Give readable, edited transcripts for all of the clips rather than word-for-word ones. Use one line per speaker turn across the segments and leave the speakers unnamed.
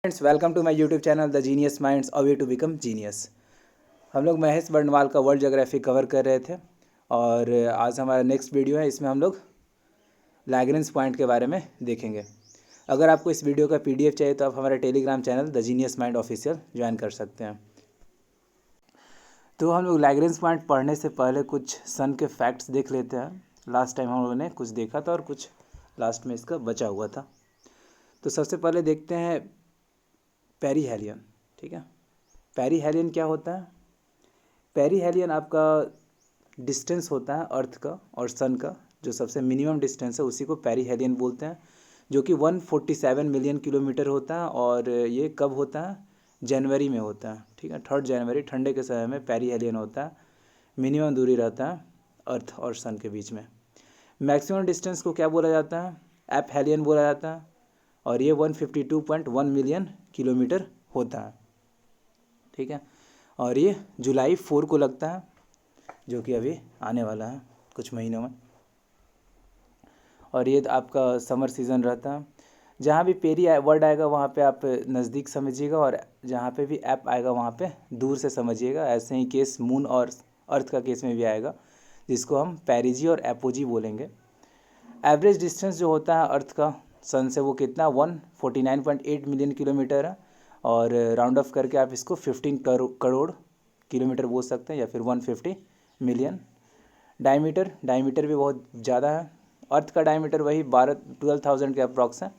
Friends, welcome to my YouTube channel the genius minds a way to become genius. हम लोग महेश बर्नवाल का world geography cover कर रहे थे और आज हमारा नेक्स्ट वीडियो है। इसमें हम लोग लैग्रेंज पॉइंट के बारे में देखेंगे। अगर आपको इस वीडियो का पीडीएफ चाहिए तो आप हमारा Telegram channel the genius mind official join कर सकते हैं। तो हम लोग लैग्रेंज पॉइंट पढ़ने से पहले कुछ सन के फैक्ट्स देख लेते हैं। लास्ट टाइम हम लोगों ने कुछ देखा था और कुछ लास्ट में इसका बचा हुआ था। तो सबसे पहले देखते हैं पेरीहेलियन। ठीक है, पेरीहेलियन क्या होता है? पेरीहेलियन आपका डिस्टेंस होता है अर्थ का और सन का, जो सबसे मिनिमम डिस्टेंस है उसी को पेरीहेलियन बोलते हैं, जो कि 147 मिलियन किलोमीटर होता है। और ये कब होता है? जनवरी में होता है। ठीक है, 3 जनवरी ठंडे के समय में पेरीहेलियन होता है। मिनिमम दूरी रहता है अर्थ और सन के बीच में। मैक्सिमम डिस्टेंस को क्या बोला जाता है? एपहेलियन बोला जाता है और ये 152.1 मिलियन किलोमीटर होता है। ठीक है, और ये जुलाई 4 को लगता है, जो कि अभी आने वाला है कुछ महीनों में। और ये आपका समर सीज़न रहता है। जहाँ भी पेरी वर्ड आएगा वहाँ पे आप नज़दीक समझिएगा और जहाँ पे भी ऐप आएगा वहाँ पे दूर से समझिएगा। ऐसे ही केस मून और अर्थ का केस में भी आएगा, जिसको हम पेरिजी और एपोजी बोलेंगे। एवरेज डिस्टेंस जो होता है अर्थ का सन से वो कितना 149.8 मिलियन किलोमीटर है। और राउंड ऑफ करके आप इसको 15 करोड़ किलोमीटर बोल सकते हैं या फिर 150 मिलियन। डायमीटर भी बहुत ज़्यादा है। अर्थ का डायमीटर वही 12,000 के अप्रॉक्स है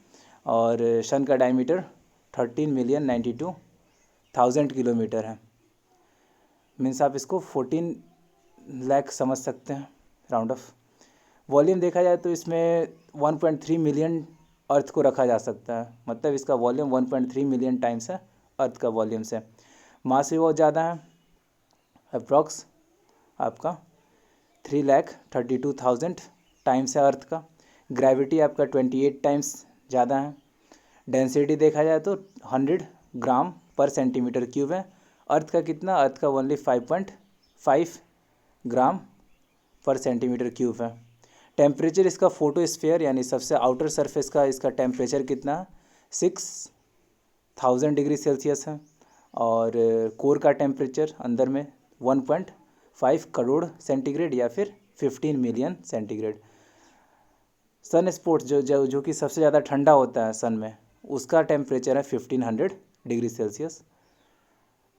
और सन का डायमीटर 13,92,000 किलोमीटर है। मीन्स आप इसको 14 लाख समझ सकते हैं राउंड ऑफ। वॉल्यूम देखा जाए तो इसमें 1.3 मिलियन अर्थ को रखा जा सकता है, मतलब इसका वॉल्यूम 1.3 मिलियन टाइम्स है अर्थ का वॉल्यूम से। मास भी बहुत ज़्यादा है, अप्रॉक्स आपका 3,32,000 टाइम्स है अर्थ का। ग्रेविटी आपका 28 टाइम्स ज़्यादा है। डेंसिटी देखा जाए तो 100 ग्राम पर सेंटीमीटर क्यूब है। अर्थ का कितना? अर्थ का ओनली 5.5 ग्राम पर सेंटीमीटर क्यूब है। टेम्परेचर इसका फोटोस्फीयर यानी सबसे आउटर सरफेस का इसका टेम्परेचर कितना है? 6,000 डिग्री सेल्सियस है। और कोर का टेम्परेचर अंदर में 1.5 करोड़ सेंटीग्रेड या फिर 15 मिलियन सेंटीग्रेड। सन स्पॉट जो कि सबसे ज़्यादा ठंडा होता है सन में, उसका टेम्परेचर है 1500 डिग्री सेल्सियस।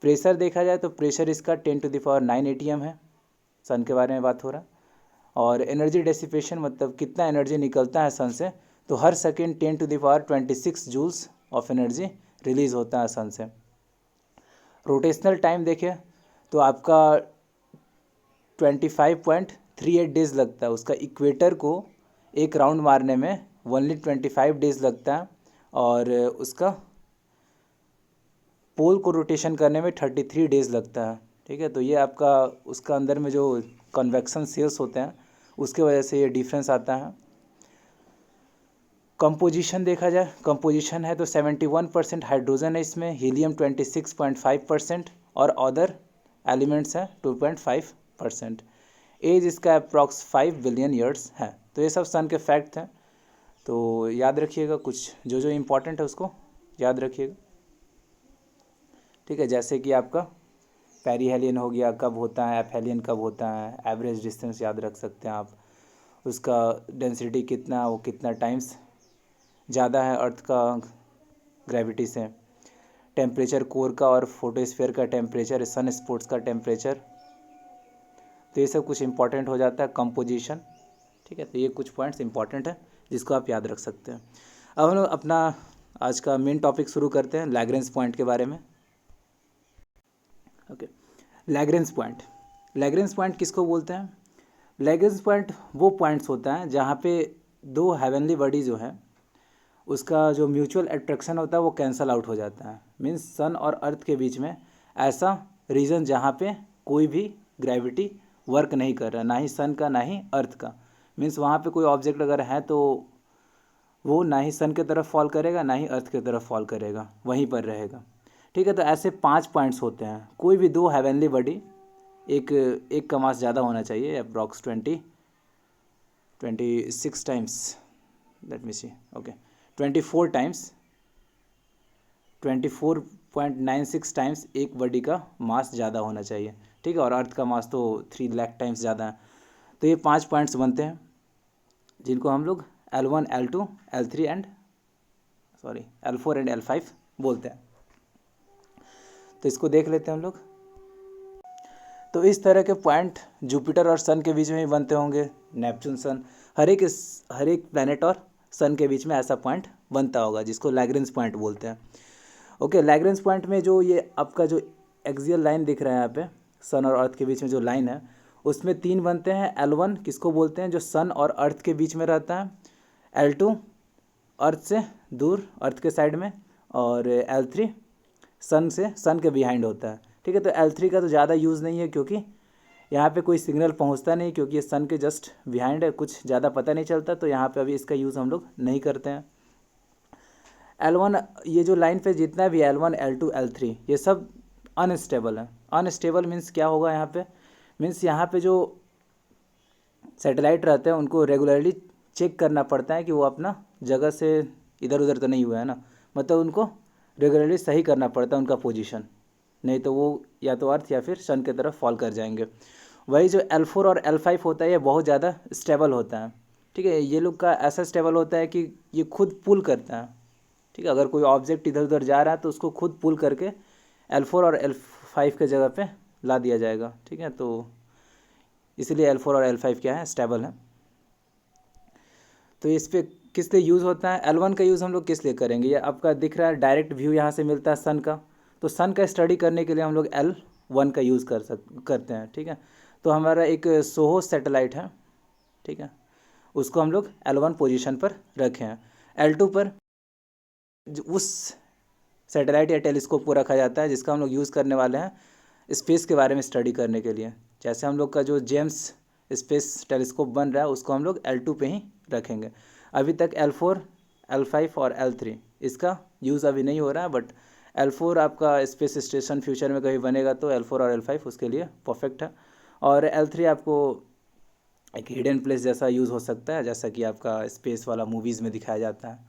प्रेशर देखा जाए तो प्रेशर इसका 10⁹ ATM है। सन के बारे में बात हो रहा है। और एनर्जी डेसिपेशन मतलब कितना एनर्जी निकलता है सन से, तो हर second 10⁻26 joules of energy release होता है सन से। रोटेशनल टाइम देखें तो आपका 25.38 डेज़ लगता है। उसका इक्वेटर को एक राउंड मारने में ओनली 25 डेज़ लगता है और उसका पोल को रोटेशन करने में 33 डेज़ लगता है। ठीक है, तो ये आपका उसका अंदर में जो कन्वेक्शन सेल्स होते हैं उसके वजह से ये डिफरेंस आता है। कंपोजिशन देखा जाए, कंपोजिशन है तो 71% हाइड्रोजन है इसमें, हीलियम 26.5% और अदर एलिमेंट्स हैं 2.5%। एज इसका अप्रॉक्स 5 बिलियन ईयर्स है। तो ये सब सन के फैक्ट हैं, तो याद रखिएगा, कुछ जो जो इम्पोर्टेंट है उसको याद रखिएगा। ठीक है, जैसे कि आपका पेरीहेलियन हो गया, कब होता है, एपहेलियन कब होता है, एवरेज डिस्टेंस याद रख सकते हैं आप, उसका डेंसिटी कितना, वो कितना टाइम्स ज़्यादा है अर्थ का ग्रेविटी से, टेम्परेचर कोर का और फोटोस्फीयर का टेम्परेचर, सन स्पॉट्स का टेम्परेचर, तो ये सब कुछ इंपॉर्टेंट हो जाता है। कंपोजिशन, ठीक है, तो ये कुछ पॉइंट्स इंपॉर्टेंट है जिसको आप याद रख सकते हैं। अब हम लोग अपना आज का मेन टॉपिक शुरू करते हैं लैग्रेंज पॉइंट के बारे में। Okay, Lagrange point. Lagrange point किसको बोलते हैं? लैग्रेंज पॉइंट वो पॉइंट्स होता है जहाँ पे दो हेवनली बॉडी जो है उसका जो म्यूचुअल अट्रैक्शन होता है वो कैंसल आउट हो जाता है। मीन्स सन और अर्थ के बीच में ऐसा रीजन जहाँ पे कोई भी ग्रेविटी वर्क नहीं कर रहा, ना ही सन का ना ही अर्थ का। मीन्स वहाँ पे कोई ऑब्जेक्ट अगर है तो वो ना ही सन की तरफ फॉल करेगा ना ही अर्थ की तरफ फॉल करेगा, वहीं पर रहेगा। ठीक है, तो ऐसे 5 पॉइंट्स होते हैं। कोई भी दो हेवनली बॉडी, एक का मास ज़्यादा होना चाहिए, अप्रॉक्स 26 टाइम्स, लेट मी सी, ओके 24 टाइम्स 24.96 टाइम्स एक बॉडी का मास ज़्यादा होना चाहिए, ठीक है। और अर्थ का मास तो 3 लाख टाइम्स ज़्यादा है। तो ये 5 पॉइंट्स बनते हैं जिनको हम लोग L1, L2, L3 and L4 and L5 बोलते हैं। तो इसको देख लेते हैं हम लोग। तो इस तरह के पॉइंट जुपिटर और सन के बीच में ही बनते होंगे, नेपच्यून, सन, हर एक प्लैनेट और सन के बीच में ऐसा पॉइंट बनता होगा जिसको लैग्रेंज पॉइंट बोलते हैं। ओके, लैग्रेंज पॉइंट में जो ये आपका जो एक्सियल लाइन दिख रहा है यहाँ पे सन और अर्थ के बीच में जो लाइन है उसमें 3 बनते हैं। L1 किसको बोलते हैं, जो सन और अर्थ के बीच में रहता है। L2 अर्थ से दूर, अर्थ के साइड में। और L3 सन के बिहाइंड होता है, ठीक है। तो L3 का तो ज़्यादा यूज़ नहीं है क्योंकि यहाँ पे कोई सिग्नल पहुँचता नहीं, क्योंकि ये सन के जस्ट बिहाइंड है, कुछ ज़्यादा पता नहीं चलता, तो यहाँ पे अभी इसका यूज़ हम लोग नहीं करते हैं। L1, ये जो लाइन पे जितना भी L1, L2, L3 ये सब अनस्टेबल है। अनस्टेबल मीन्स क्या होगा यहाँ पे, मीन्स यहाँ पे जो सैटेलाइट रहते हैं उनको रेगुलरली चेक करना पड़ता है कि वो अपना जगह से इधर उधर तो नहीं हुआ है ना, मतलब उनको रेगुलरली सही करना पड़ता है उनका पोजीशन, नहीं तो वो या तो अर्थ या फिर सन की तरफ फॉल कर जाएंगे। वही जो L4 और L5 होता है ये बहुत ज़्यादा स्टेबल होता है, ठीक है। ये लोग का ऐसा स्टेबल होता है कि ये खुद पुल करता है, ठीक है। अगर कोई ऑब्जेक्ट इधर उधर जा रहा है तो उसको खुद पुल करके L4 और L5 के जगह पे ला दिया जाएगा, ठीक है। तो इसलिए L4 और L5 क्या है, स्टेबल है। तो इस पर किस लिए यूज़ होता है, L1 का यूज़ हम लोग किस लिए करेंगे, ये आपका दिख रहा है डायरेक्ट व्यू यहाँ से मिलता है सन का, तो सन का स्टडी करने के लिए हम लोग L1 का यूज़ करते हैं, ठीक है। तो हमारा एक सोहो सैटेलाइट है, ठीक है, उसको हम लोग L1 पोजीशन पर रखे हैं। L2 पर उस सैटेलाइट या टेलीस्कोप को रखा जाता है जिसका हम लोग यूज़ करने वाले हैं स्पेस के बारे में स्टडी करने के लिए। जैसे हम लोग का जो जेम्स स्पेस टेलीस्कोप बन रहा है उसको हम लोग L2 पे ही रखेंगे। अभी तक L4, L5 और L3 इसका यूज़ अभी नहीं हो रहा है, बट L4 आपका स्पेस स्टेशन फ्यूचर में कभी बनेगा तो L4 और L5 उसके लिए परफेक्ट है। और L3 आपको एक हिडन प्लेस जैसा यूज़ हो सकता है, जैसा कि आपका स्पेस वाला मूवीज़ में दिखाया जाता है।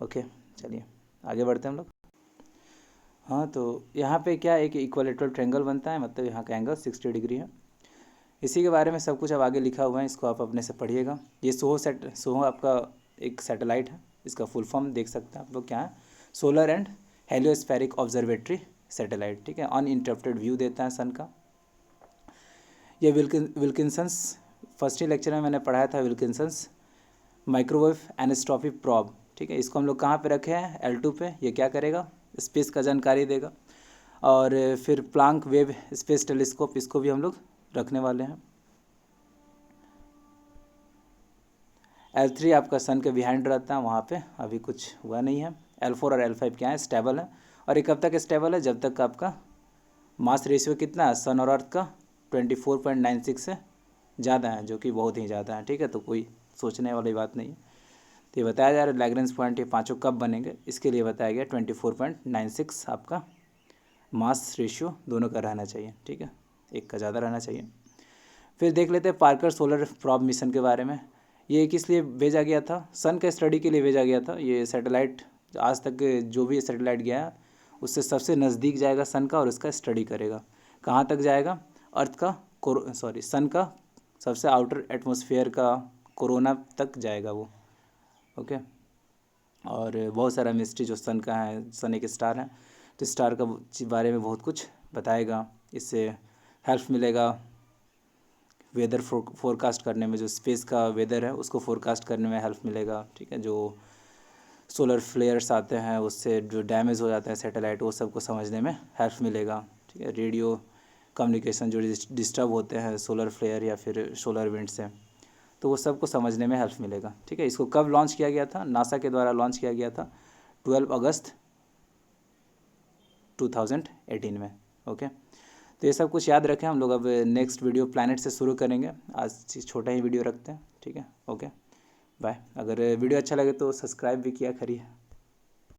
ओके, चलिए आगे बढ़ते हैं हम लोग। हाँ, तो यहाँ पे क्या एक इक्विलेटरल ट्रायंगल बनता है, मतलब यहाँ का एंगल 60 डिग्री है। इसी के बारे में सब कुछ अब आगे लिखा हुआ है, इसको आप अपने से पढ़िएगा। ये सोहो आपका एक सैटेलाइट है, इसका फुल फॉर्म देख सकते हैं आप लोग क्या है, सोलर एंड हेलियोस्फेरिक ऑब्जर्वेटरी सैटेलाइट, ठीक है। अनइंटरप्टेड व्यू देता है सन का। ये विल्किंसंस, फर्स्ट ही लेक्चर में मैंने पढ़ाया था, विल्किंसंस माइक्रोवेव एनिस्ट्रॉपी प्रॉब, ठीक है। इसको हम लोग कहाँ पे रखे हैं, L2 पे। ये क्या करेगा, स्पेस का जानकारी देगा। और फिर प्लांक वेव स्पेस टेलीस्कोप, इसको भी हम लोग रखने वाले हैं। L3 आपका सन के बिहाइंड रहता है, वहाँ पे अभी कुछ हुआ नहीं है। L4 और L5 क्या है, स्टेबल है। और ये कब तक स्टेबल है, जब तक आपका मास रेशियो कितना है सन और अर्थ का 24.96 से ज़्यादा है, जो कि बहुत ही ज़्यादा है, ठीक है। तो कोई सोचने वाली बात नहीं है। तो ये बताया जा रहा है लैग्रेंज पॉइंट ये पांचों कब बनेंगे, इसके लिए बताया गया 24.96 आपका मास रेशियो दोनों का रहना चाहिए, ठीक है, एक का ज़्यादा रहना चाहिए। फिर देख लेते हैं पार्कर सोलर प्रॉब मिशन के बारे में। ये किस लिए भेजा गया था, सन का स्टडी के लिए भेजा गया था। ये सैटेलाइट आज तक जो भी सैटेलाइट गया है उससे सबसे नज़दीक जाएगा सन का और उसका स्टडी करेगा। कहाँ तक जाएगा, अर्थ का सन का सबसे आउटर एटमॉस्फेयर का कोरोना तक जाएगा वो, ओके। और बहुत सारा मिस्ट्री जो सन का है, सन एक स्टार है, तो स्टार का बारे में बहुत कुछ बताएगा। इससे हेल्प मिलेगा वेदर फोरकास्ट करने में, जो स्पेस का वेदर है उसको फोरकास्ट करने में हेल्प मिलेगा, ठीक है। जो सोलर फ्लेयर्स आते हैं उससे जो डैमेज हो जाते हैं सैटेलाइट, वो सबको समझने में हेल्प मिलेगा, ठीक है। रेडियो कम्युनिकेशन जो डिस्टर्ब होते हैं सोलर फ्लेयर या फिर सोलर विंड से, तो वो सबको समझने में हेल्प मिलेगा, ठीक है। इसको कब लॉन्च किया गया था, नासा के द्वारा लॉन्च किया गया था 12 अगस्त 2018 में, ओके। तो ये सब कुछ याद रखें। हम लोग अब नेक्स्ट वीडियो प्लैनेट से शुरू करेंगे, आज छोटा ही वीडियो रखते हैं, ठीक है, ओके बाय। अगर वीडियो अच्छा लगे तो सब्सक्राइब भी किया करिए।